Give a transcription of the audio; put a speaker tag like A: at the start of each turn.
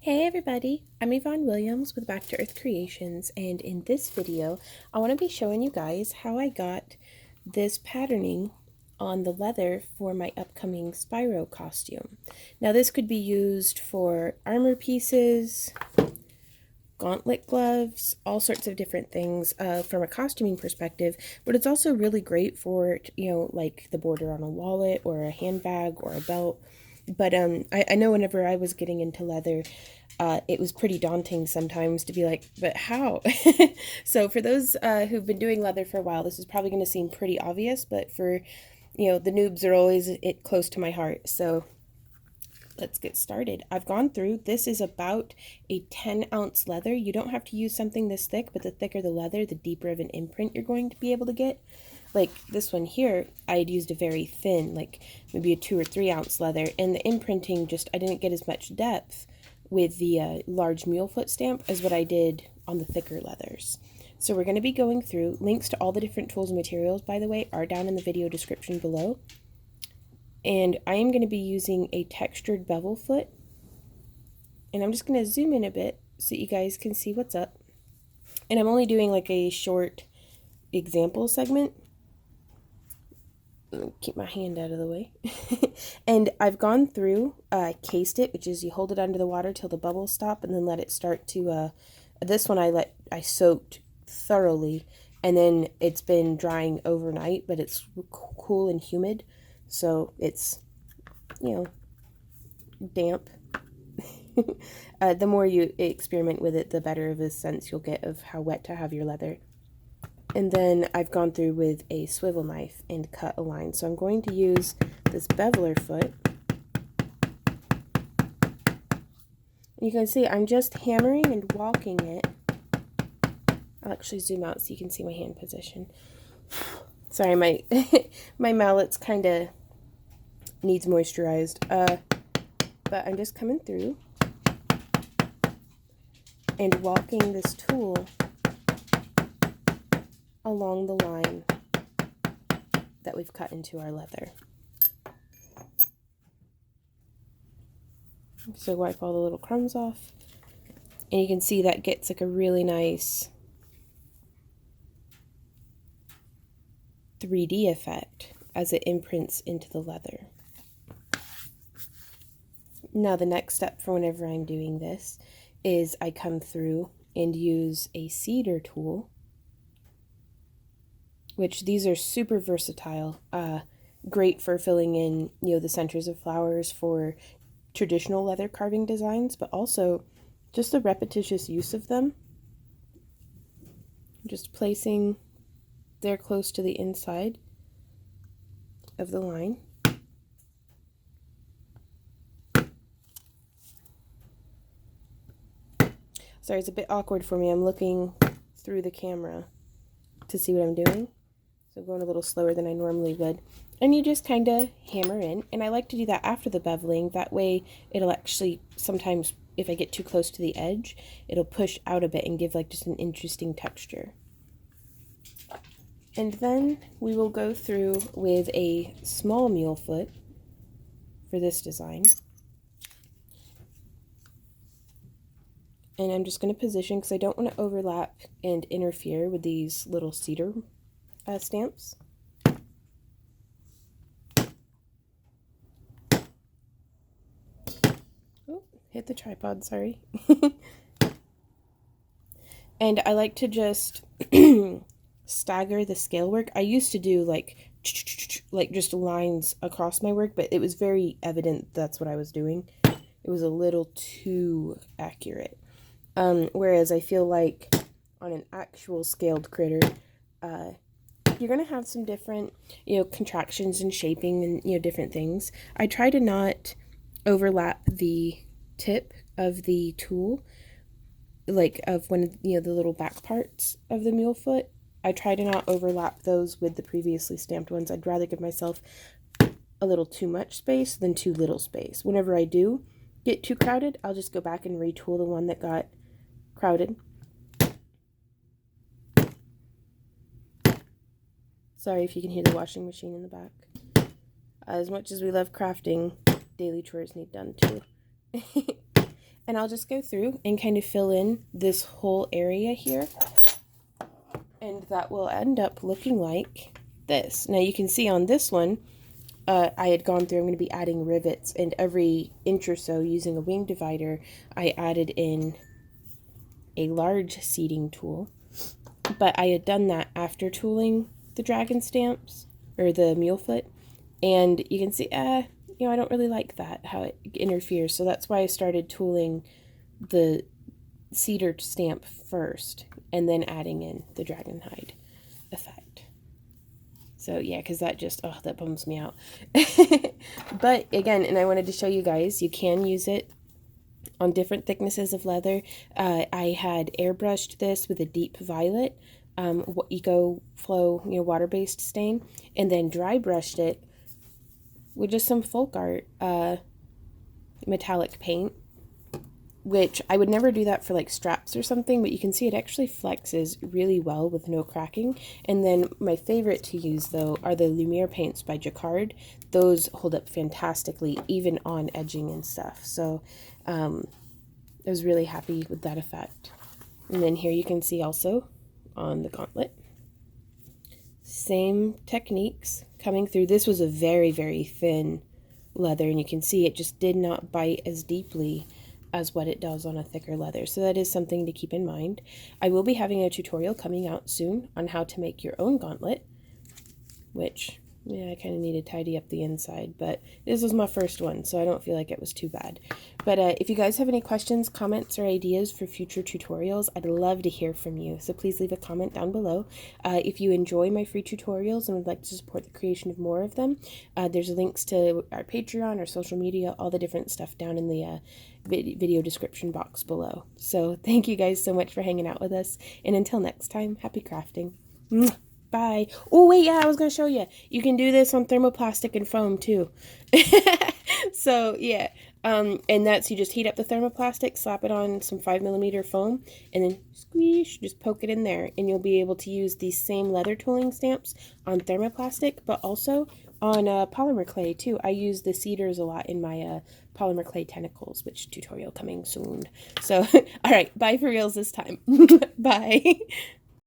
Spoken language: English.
A: Hey everybody, I'm Yvonne Williams with Back to Earth Creations, and in this video I want to be showing you guys how I got this patterning on the leather for my upcoming Spyro costume. Now this could be used for armor pieces, gauntlet gloves, all sorts of different things from a costuming perspective, but it's also really great for, like the border on a wallet or a handbag or a belt. But I know whenever I was getting into leather, it was pretty daunting sometimes to be like, but how? So for those who've been doing leather for a while, this is probably going to seem pretty obvious, but for, the noobs are always close to my heart. So let's get started. I've gone through, this is about a 10-ounce leather. You don't have to use something this thick, but the thicker the leather, the deeper of an imprint you're going to be able to get. Like this one here, I had used a very thin, like maybe a 2 or 3 ounce leather, and the imprinting I didn't get as much depth with the large mule foot stamp as what I did on the thicker leathers. So we're going to be going through, links to all the different tools and materials, by the way, are down in the video description below. And I am going to be using a textured bevel foot. And I'm just going to zoom in a bit so you guys can see what's up. And I'm only doing like a short example segment. Keep my hand out of the way. And I've gone through, cased it, which is you hold it under the water till the bubbles stop and then let it start to, this one I soaked thoroughly, and then it's been drying overnight, but it's cool and humid, so it's, damp. The more you experiment with it, the better of a sense you'll get of how wet to have your leather. And then I've gone through with a swivel knife and cut a line. So I'm going to use this beveler foot. You can see I'm just hammering and walking it. I'll actually zoom out so you can see my hand position. Sorry, my my mallet's kind of needs moisturized. But I'm just coming through and walking this tool along the line that we've cut into our leather. So wipe all the little crumbs off, and you can see that gets like a really nice 3D effect as it imprints into the leather. Now the next step for whenever I'm doing this is I come through and use a cedar tool, which these are super versatile, great for filling in, the centers of flowers for traditional leather carving designs, but also just the repetitious use of them. Just placing there close to the inside of the line. Sorry, it's a bit awkward for me. I'm looking through the camera to see what I'm doing. So going a little slower than I normally would. And you just kind of hammer in. And I like to do that after the beveling. That way it'll actually, sometimes if I get too close to the edge, it'll push out a bit and give like just an interesting texture. And then we will go through with a small mule foot for this design. And I'm just going to position because I don't want to overlap and interfere with these little cedar stamps. Oh, hit the tripod, sorry. And I like to just stagger the scale work. I used to do like just lines across my work, but it was very evident that's what I was doing. It was a little too accurate. Whereas I feel like on an actual scaled critter, you're going to have some different, contractions and shaping and, different things. I try to not overlap the tip of the tool, like of one of, the little back parts of the mule foot. I try to not overlap those with the previously stamped ones. I'd rather give myself a little too much space than too little space. Whenever I do get too crowded, I'll just go back and retool the one that got crowded. Sorry if you can hear the washing machine in the back. As much as we love crafting, daily chores need done too. And I'll just go through and kind of fill in this whole area here. And that will end up looking like this. Now you can see on this one, I had gone through, I'm going to be adding rivets, and every inch or so using a wing divider, I added in a large seating tool. But I had done that after tooling the dragon stamps, or the mule foot, and you can see, I don't really like that, how it interferes, so that's why I started tooling the cedar stamp first, and then adding in the dragon hide effect. So yeah, because that just, that bums me out. But again, and I wanted to show you guys, you can use it on different thicknesses of leather. I had airbrushed this with a deep violet, Eco Flow, water-based stain, and then dry brushed it with just some folk art metallic paint, which I would never do that for like straps or something, but you can see it actually flexes really well with no cracking. And then my favorite to use though are the Lumiere paints by Jacquard. Those hold up fantastically even on edging and stuff. So I was really happy with that effect. And then here you can see also on the gauntlet, same techniques coming through. This was a very, very thin leather, and you can see it just did not bite as deeply as what it does on a thicker leather. So that is something to keep in mind. I will be having a tutorial coming out soon on how to make your own gauntlet, which, yeah, I kind of need to tidy up the inside, but this was my first one, so I don't feel like it was too bad. But if you guys have any questions, comments, or ideas for future tutorials, I'd love to hear from you. So please leave a comment down below. If you enjoy my free tutorials and would like to support the creation of more of them, there's links to our Patreon, our social media, all the different stuff down in the video description box below. So thank you guys so much for hanging out with us, and until next time, happy crafting. Bye. Oh, wait, yeah, I was going to show you. You can do this on thermoplastic and foam, too. So, yeah. And that's, you just heat up the thermoplastic, slap it on some 5mm foam, and then squeeze, just poke it in there, and you'll be able to use these same leather tooling stamps on thermoplastic, but also on polymer clay, too. I use the cedars a lot in my polymer clay tentacles, which tutorial coming soon. So, all right, bye for reals this time. Bye.